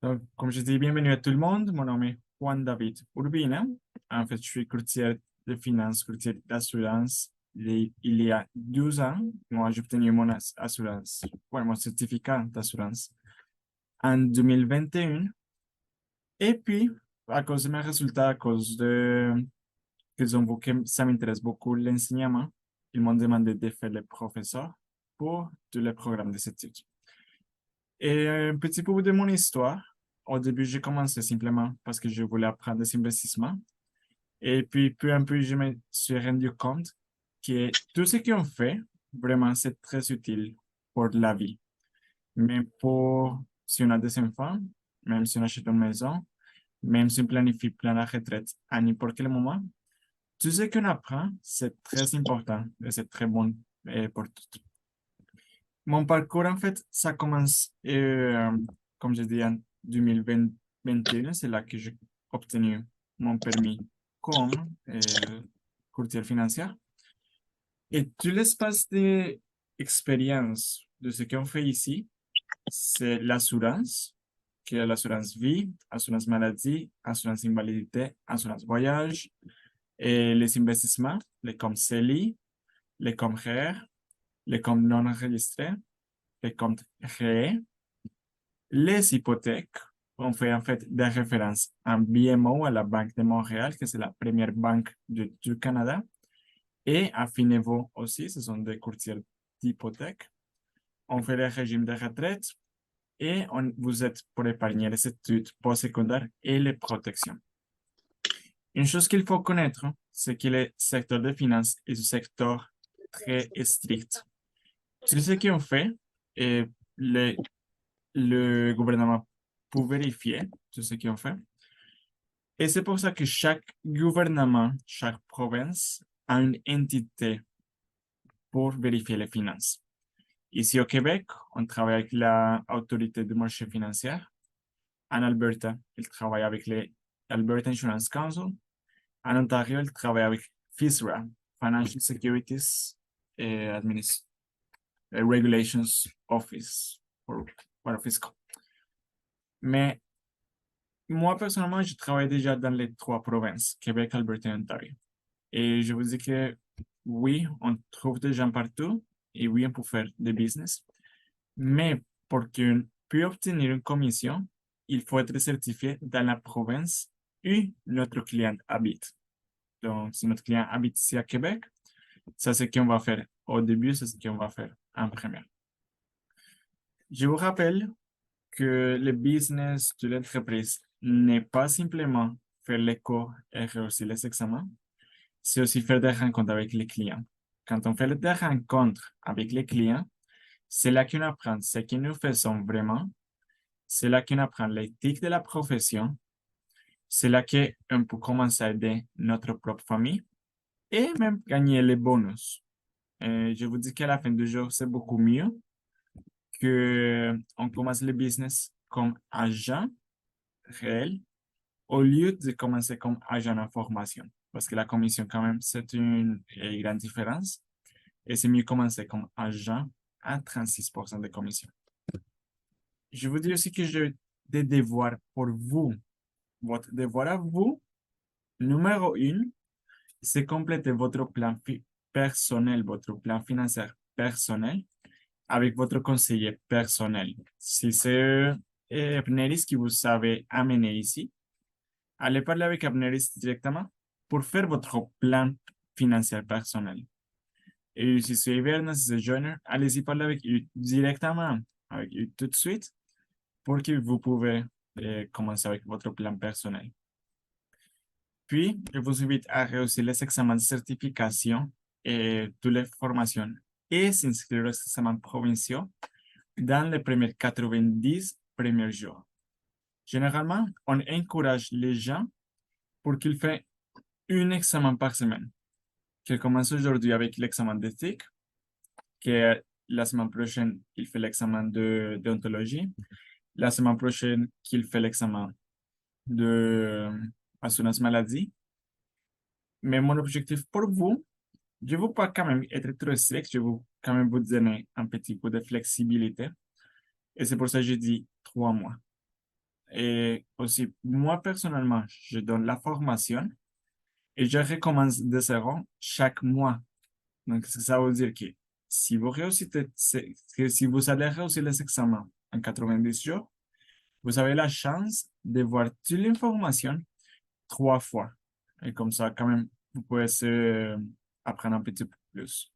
Donc, comme je dis, bienvenue à tout le monde. Mon nom est Juan David Urbina. En fait, je suis courtier de finances, courtier d'assurance. Il y a 12 ans, moi, j'ai obtenu mon assurance, ouais, mon certificat d'assurance en 2021. Et puis, à cause de mes résultats, à cause de qu'ils ont vu que ça m'intéresse beaucoup l'enseignement, ils m'ont demandé de faire le professeur pour tous les programmes de études. Et un petit peu de mon histoire. Au début, j'ai commencé simplement parce que je voulais apprendre des investissements. Et puis, peu à peu, je me suis rendu compte que tout ce qu'on fait, vraiment, c'est très utile pour la vie. Mais pour, si on a des enfants, même si on achète une maison, même si on planifie plan la retraite à n'importe quel moment, tout ce qu'on apprend, c'est très important et c'est très bon pour tout. Mon parcours, en fait, ça commence, comme je dis, en 2021. C'est là que j'ai obtenu mon permis comme courtier financier. Et tout l'espace d'expérience de ce qu'on fait ici, c'est l'assurance, qui est l'assurance vie, assurance maladie, assurance invalidité, assurance voyage, et les investissements, les comme CELI, les comme REER, les comme non enregistrés, les comptes réels. Les hypothèques, on fait en fait des références en BMO à la Banque de Montréal, que c'est la première banque du Canada, et à Finevo aussi, ce sont des courtiers d'hypothèques. On fait les régimes de retraite et vous êtes pour épargner les études postsecondaires et les protections. Une chose qu'il faut connaître, c'est que le secteur des finances est un secteur très strict. Tout ce qu'on fait, et le, le gouvernement pour vérifier tout ce qu'on fait. Et c'est pour ça que chaque gouvernement, chaque province a une entité pour vérifier les finances. Ici au Québec, on travaille avec l'autorité du marché financier. En Alberta, il travaille avec l'Alberta Insurance Council. En Ontario, il travaille avec FISRA, Financial Securities Regulations Office pour le fiscal. Mais moi, personnellement, je travaille déjà dans les trois provinces, Québec, Alberta et Ontario. Et je vous dis que oui, on trouve des gens partout et oui, on peut faire des business. Mais pour qu'on puisse obtenir une commission, il faut être certifié dans la province où notre client habite. Donc, si notre client habite ici à Québec, ça c'est ce qu'on va faire au début, c'est ce qu'on va faire en premier. Je vous rappelle que le business de l'entreprise n'est pas simplement faire les cours et réussir les examens, c'est aussi faire des rencontres avec les clients. Quand on fait des rencontres avec les clients, c'est là qu'on apprend ce que nous faisons vraiment, c'est là qu'on apprend l'éthique de la profession, c'est là qu'on peut commencer à aider notre propre famille et même gagner les bonus. Je vous dis qu'à la fin du jour, c'est beaucoup mieux que on commence le business comme agent réel au lieu de commencer comme agent en formation. Parce que la commission, quand même, c'est une grande différence. Et c'est mieux commencer comme agent à 36% de commission. Je vous dis aussi que j'ai des devoirs pour vous. Votre devoir à vous, numéro 1, c'est compléter votre plan personnel, votre plan financier personnel avec votre conseiller personnel. Si c'est Abneris qui vous avez amené ici, allez parler avec Abneris directement pour faire votre plan financier personnel. Et si c'est Iverna, si c'est Joiner, allez-y parler avec eux directement, avec eux tout de suite, pour que vous pouvez commencer avec votre plan personnel. Puis, je vous invite à réussir les examens de certification et toutes les formations et s'inscrire aux examens provinciaux dans les premiers 90 premiers jours. Généralement, on encourage les gens pour qu'ils fassent un examen par semaine, qu'ils commencent aujourd'hui avec l'examen d'éthique, que la semaine prochaine, il fait l'examen de déontologie, la semaine prochaine, qu'il fait l'examen de assurance maladie. Mais mon objectif pour vous, je ne veux pas quand même être trop strict, je veux quand même vous donner un petit peu de flexibilité. Et c'est pour ça que je dis 3 mois. Et aussi, moi personnellement, je donne la formation et je recommence de zéro chaque mois. Donc, ça veut dire que si vous réussissez, que si vous allez réussir les examens en 90 jours, vous avez la chance de voir toute l'information 3 fois. Et comme ça, quand même, vous pouvez apprendre un petit peu plus.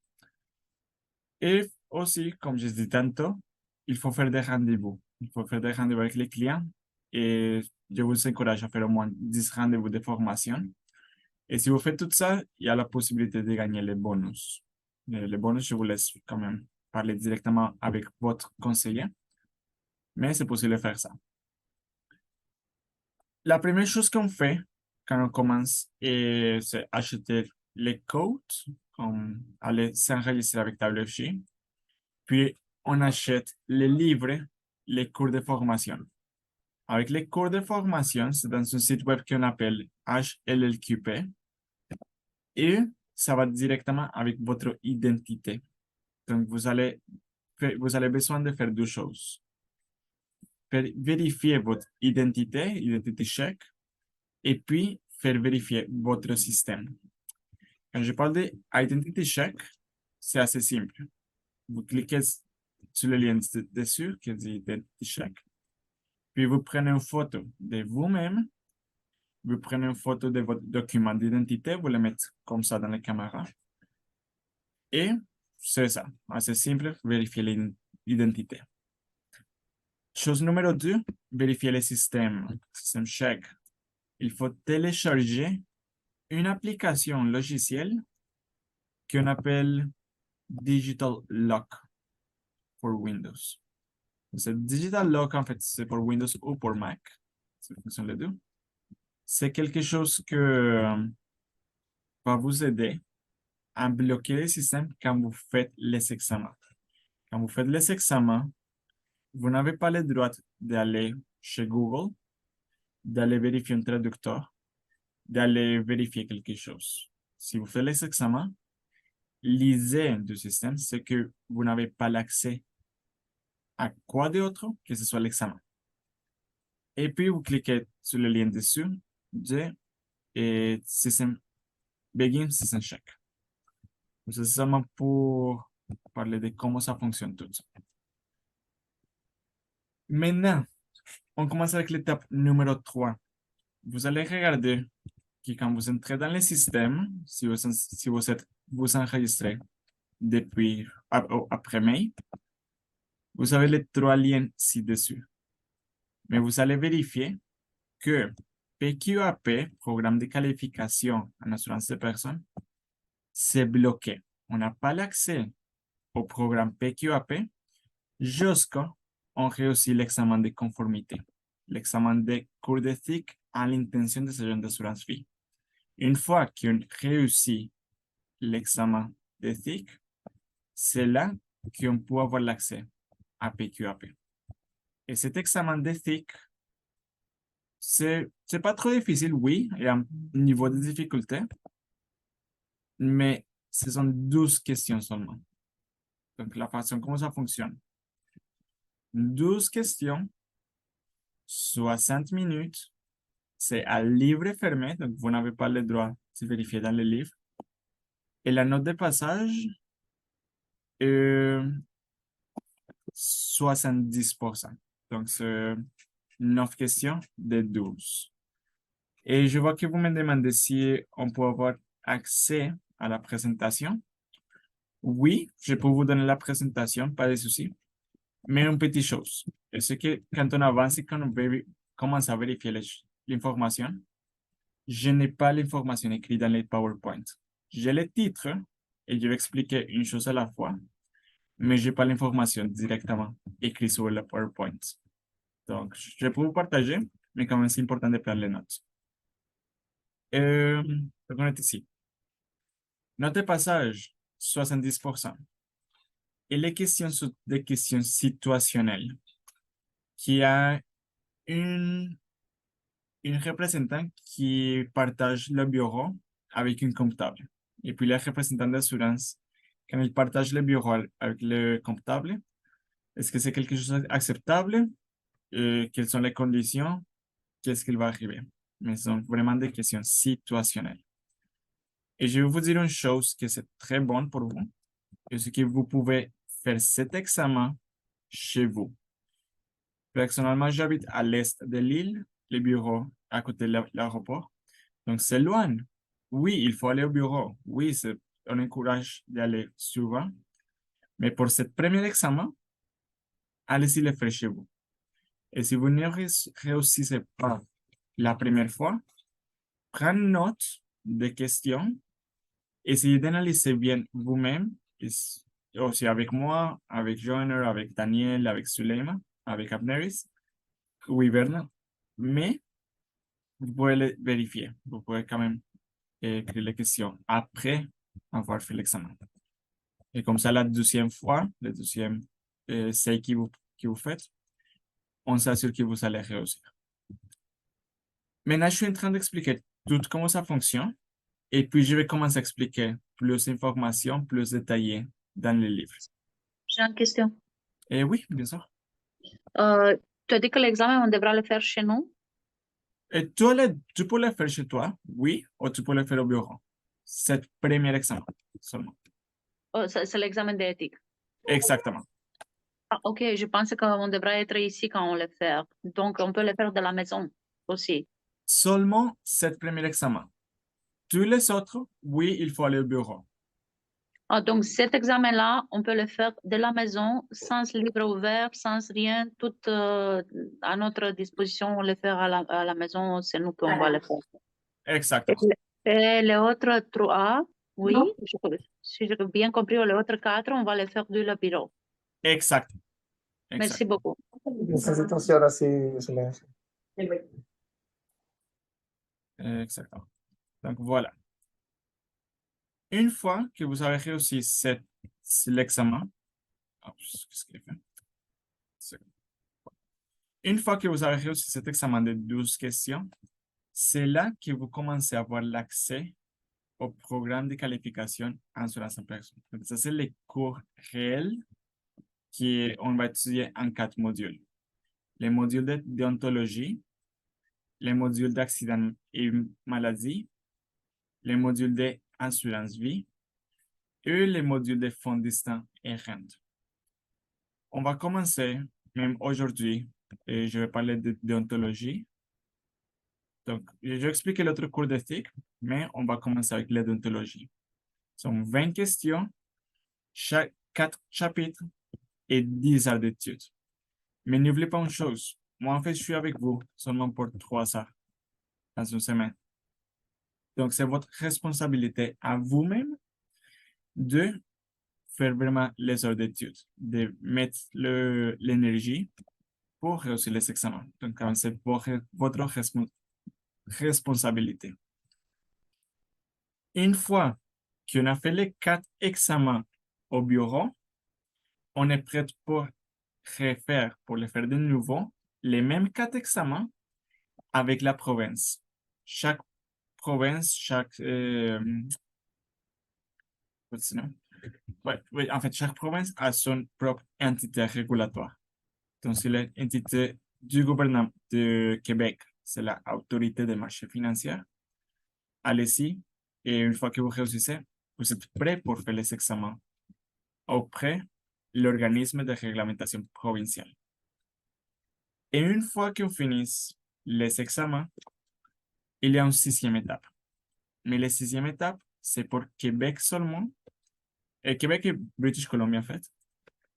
Et aussi, comme je dis tantôt, il faut faire des rendez-vous. Il faut faire des rendez-vous avec les clients. Et je vous encourage à faire au moins 10 rendez-vous de formation. Et si vous faites tout ça, il y a la possibilité de gagner les bonus. Les bonus, je vous laisse quand même parler directement avec votre conseiller. Mais c'est possible de faire ça. La première chose qu'on fait quand on commence, c'est acheter les codes, comme aller s'enregistrer avec WFG. Puis, on achète les livres, les cours de formation. Avec les cours de formation, c'est dans un site web qu'on appelle HLLQP et ça va directement avec votre identité. Donc, vous avez besoin de faire deux choses. Vérifier votre identité check, et puis faire vérifier votre système. Quand je parle d'identity check, c'est assez simple. Vous cliquez sur le lien dessus qui dit identity check, puis vous prenez une photo de vous-même, vous prenez une photo de votre document d'identité, vous le mettez comme ça dans la caméra, et c'est ça, assez simple, vérifier l'identité. Chose numéro 2, vérifier le système check. Il faut télécharger une application logicielle qu'on appelle Digital Lock pour Windows. Ce Digital Lock, en fait, c'est pour Windows ou pour Mac. Ça fonctionne les deux. C'est quelque chose que va vous aider à bloquer le système quand vous faites les examens. Quand vous faites les examens, vous n'avez pas le droit d'aller chez Google, d'aller vérifier un traducteur, d'aller vérifier quelque chose. Si vous faites les examens, l'idée du système, c'est que vous n'avez pas l'accès à quoi d'autre que ce soit l'examen. Et puis, vous cliquez sur le lien dessus de System Begin System Check. C'est seulement pour parler de comment ça fonctionne tout ça. Maintenant, on commence avec l'étape numéro 3. Vous allez regarder que quand vous entrez dans le système, si vous enregistrez depuis après mai, vous avez les 3 liens ci-dessus. Mais vous allez vérifier que PQAP, Programme de qualification en assurance de personnes, c'est bloqué. On n'a pas l'accès au programme PQAP jusqu'à on réussit l'examen de conformité, l'examen de cours d'éthique à l'intention des agents d'assurance vie. Une fois qu'on réussit l'examen d'éthique, c'est là qu'on peut avoir l'accès à PQAP. Et cet examen d'éthique, c'est pas trop difficile, oui, il y a un niveau de difficulté, mais ce sont 12 questions seulement. Donc, la façon comment ça fonctionne. 12 questions, 60 minutes, c'est à livre fermé, donc vous n'avez pas le droit de vérifier dans le livre. Et la note de passage, 70%. Donc, c'est 9 questions de 12. Et je vois que vous me demandez si on peut avoir accès à la présentation. Oui, je peux vous donner la présentation, pas de souci. Mais une petite chose, c'est que quand on avance et quand on commence à vérifier l'information, je n'ai pas l'information écrite dans les PowerPoint. J'ai le titre et je vais expliquer une chose à la fois, mais je n'ai pas l'information directement écrite sur le PowerPoint. Donc, je peux vous partager, mais quand même, c'est important de prendre les notes. Donc, on est ici. Note de passage, 70%. Et les questions sont des questions situationnelles, qui a une représentante qui partage le bureau avec une comptable. Et puis, le représentant d'assurance, quand il partage le bureau avec le comptable, est-ce que c'est quelque chose d'acceptable? quelles sont les conditions, qu'est-ce qui va arriver. Mais ce sont vraiment des questions situationnelles. Et je vais vous dire une chose que c'est très bon pour vous, c'est que vous pouvez faire cet examen chez vous. Personnellement, j'habite à l'est de l'île, les bureaux à côté de l'aéroport. Donc, c'est loin. Oui, il faut aller au bureau. Oui, on encourage d'aller souvent. Mais pour ce premier examen, allez-y le faire chez vous. Et si vous ne réussissez pas la première fois, prenez note des questions, essayez d'analyser bien vous-même, aussi avec moi, avec Joiner, avec Daniel, avec Suleima, avec Abneris, ou Iberna. Mais vous pouvez le vérifier. Vous pouvez quand même écrire les questions après avoir fait l'examen. Et comme ça, la deuxième fois, le deuxième essai que vous faites, on s'assure que vous allez réussir. Maintenant, je suis en train d'expliquer tout comment ça fonctionne. Et puis, je vais commencer à expliquer plus d'informations, plus détaillées dans le livre. J'ai une question. Et oui, bien sûr. Tu as dit que l'examen, on devra le faire chez nous? Et tu peux le faire chez toi, oui, ou tu peux le faire au bureau. C'est le premier examen seulement. Oh, c'est l'examen d'éthique. Exactement. Ah, ok, je pense qu'on devrait être ici quand on le fait. Donc, on peut le faire de la maison aussi. Seulement ce premier examen. Tous les autres, oui, il faut aller au bureau. Ah, donc, cet examen-là, on peut le faire de la maison, sans livre ouvert, sans rien, tout à notre disposition. On le fait à la maison, c'est nous qu'on va le faire. Exactement. Et les autres 3, oui, si j'ai bien compris, les autres 4, on va les faire du bureau. Exact. Merci beaucoup. Necesito sí, ahora sí silencio. Exactement. Donc, voilà. Une fois que vous avez réussi l'examen, qu'est-ce qu'il fait? Une fois que vous avez réussi cet examen de 12 questions, c'est là que vous commencez à avoir l'accès au programme de qualification en assurance en personne. Donc, ça, c'est les cours réels qu'on va étudier en 4 modules. Les modules de déontologie, les modules d'accident et maladie, les modules d'assurance vie et les modules de fonds distants et rente. On va commencer, même aujourd'hui, et je vais parler de déontologie. Donc, je vais expliquer l'autre cours d'éthique, mais on va commencer avec la déontologie. Ce sont 20 questions, 4 chapitres et 10 heures d'études. Mais n'oubliez pas une chose, moi en fait, je suis avec vous seulement pour 3 heures dans une semaine. Donc, c'est votre responsabilité à vous-même de faire vraiment les heures d'études, de mettre l'énergie pour réussir les examens. Donc, c'est votre responsabilité. Une fois qu'on a fait les 4 examens au bureau, on est prêt pour pour les faire de nouveau, les mêmes 4 examens avec la province. Chaque province, oui, en fait, chaque province a son propre entité régulatoire. Donc, c'est l'entité du gouvernement de Québec, c'est l'autorité des marchés financiers. Allez-y, et une fois que vous réussissez, vous êtes prêt pour faire les examens auprès de l'organisme de réglementation provinciale. Et une fois qu'on finisse les examens, il y a une 6e étape. Mais la 6e étape, c'est pour Québec seulement. Et Québec et British Columbia, en fait.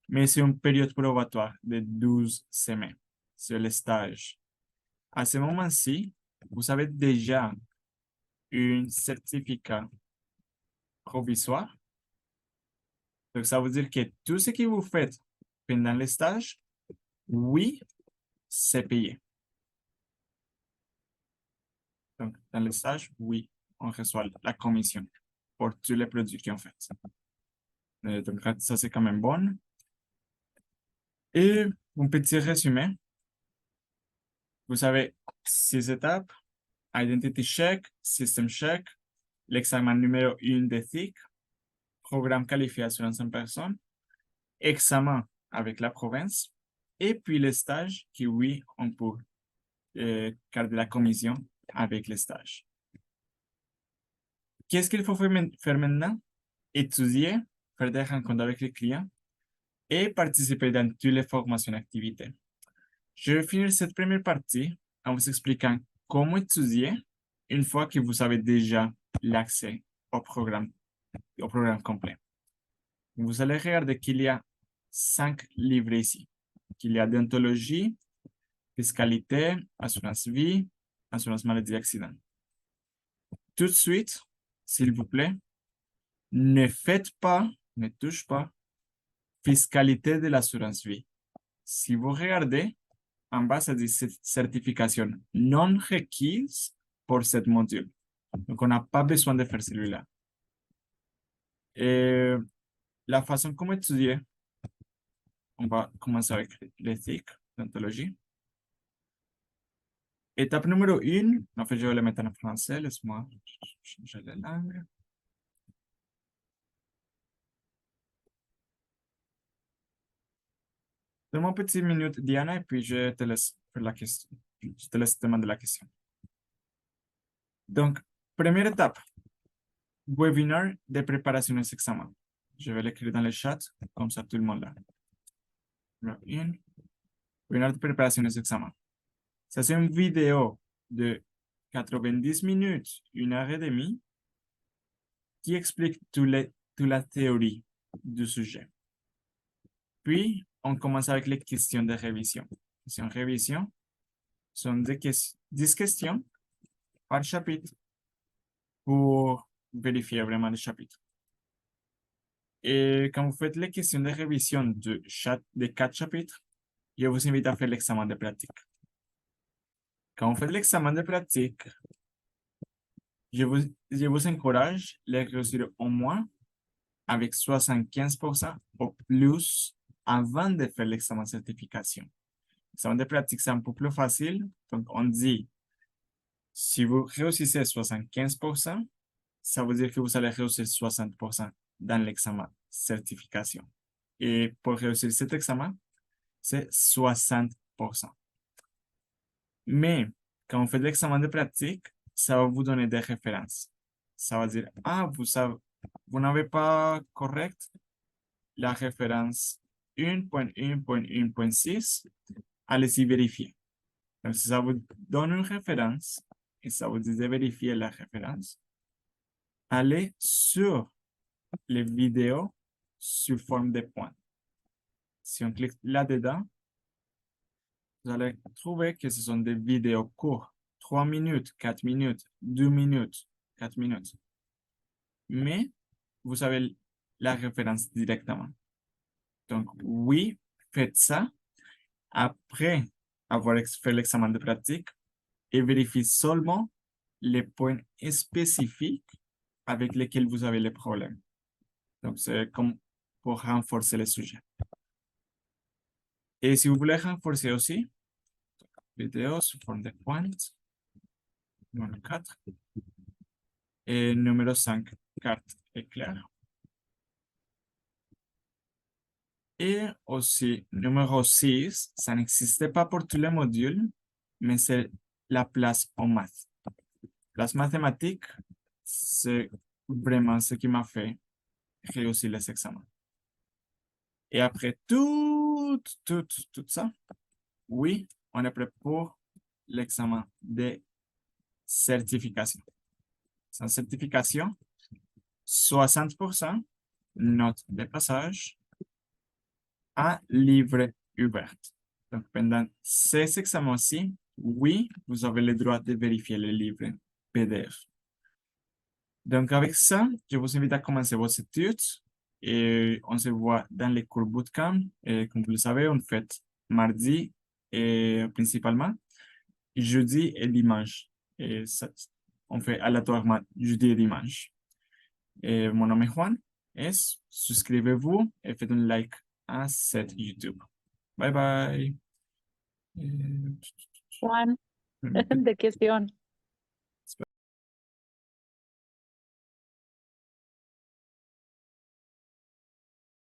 Mais c'est une période probatoire de 12 semaines. C'est le stage. À ce moment-ci, vous avez déjà un certificat provisoire. Donc, ça veut dire que tout ce que vous faites pendant le stage, oui, c'est payé. Donc, dans le stage, oui, on reçoit la commission pour tous les produits qu'on fait. Donc, ça, c'est quand même bon. Et un petit résumé. Vous avez 6 étapes. Identity check, system check, l'examen numéro 1 d'éthique, programme qualifié assurance en personne, examen avec la province, Et puis les stages, qui oui, on peut garder la commission avec les stages. Qu'est-ce qu'il faut faire maintenant? Étudier, faire des rencontres avec les clients et participer dans toutes les formations et activités. Je vais finir cette première partie en vous expliquant comment étudier une fois que vous avez déjà l'accès au programme complet. Vous allez regarder qu'il y a 5 livres ici. Qu'il y a déontologie, fiscalité, assurance vie, assurance maladie et accident. Tout de suite, s'il vous plaît, ne touche pas fiscalité de l'assurance vie. Si vous regardez, en bas, ça dit certification non requise pour ce module. Donc, on n'a pas besoin de faire celui-là. Et la façon comment étudier, on va commencer avec l'éthique, l'ontologie. Étape numéro 1, en fait, je vais le mettre en français, laisse-moi changer de langue. Donne-moi une petite minute, Diana, et puis je te laisse faire la question. Je te laisse demander la question. Donc, première étape, webinaire de préparation des examens. Je vais l'écrire dans le chat, comme ça tout le monde l'a. Webinaire de préparation des examens. Ça, c'est une vidéo de 90 minutes, 1h30, qui explique toute la théorie du sujet. Puis, on commence avec les questions de révision. Les questions de révision sont 10 questions par chapitre pour vérifier vraiment le chapitre. Et quand vous faites les questions de révision de 4 chapitres, je vous invite à faire l'examen de pratique. Quand vous faites l'examen de pratique, je vous encourage à réussir au moins avec 75% ou plus avant de faire l'examen de certification. L'examen de pratique, c'est un peu plus facile. Donc, on dit, si vous réussissez 75%, ça veut dire que vous allez réussir 60% dans l'examen certification. Et pour réussir cet examen, c'est 60%. Mais quand on fait l'examen de pratique, ça va vous donner des références. Ça va dire, vous n'avez pas correct la référence 1.1.1.6, allez-y vérifier. Donc, si ça vous donne une référence et ça vous dit de vérifier la référence, allez sur les vidéos sous forme de points. Si on clique là-dedans, vous allez trouver que ce sont des vidéos courtes, 3 minutes, 4 minutes, 2 minutes, 4 minutes. Mais vous avez la référence directement. Donc, oui, faites ça après avoir fait l'examen de pratique et vérifiez seulement les points spécifiques avec lesquels vous avez les problèmes. Donc, c'est comme pour renforcer le sujet. Et si vous voulez renforcer aussi, vidéo sous forme de points, numéro 4, et numéro 5, carte éclair. Et aussi, numéro 6, ça n'existait pas pour tous les modules, mais c'est la place en maths. Place mathématique, c'est vraiment ce qui m'a fait réussir les examens. Et après tout ça, oui, on est prêt pour l'examen de certification. Sans certification, 60% note de passage à livre ouvert. Donc, pendant ces examens-ci, oui, vous avez le droit de vérifier les livres PDF. Donc, avec ça, je vous invite à commencer vos études et on se voit dans les cours bootcamp. Et comme vous le savez, on fait mardi et principalement jeudi et dimanche. Et ça, on fait aléatoirement jeudi et dimanche. Et mon nom est Juan. Et souscrivez-vous et faites un like à cette YouTube. Bye bye. Juan, de question.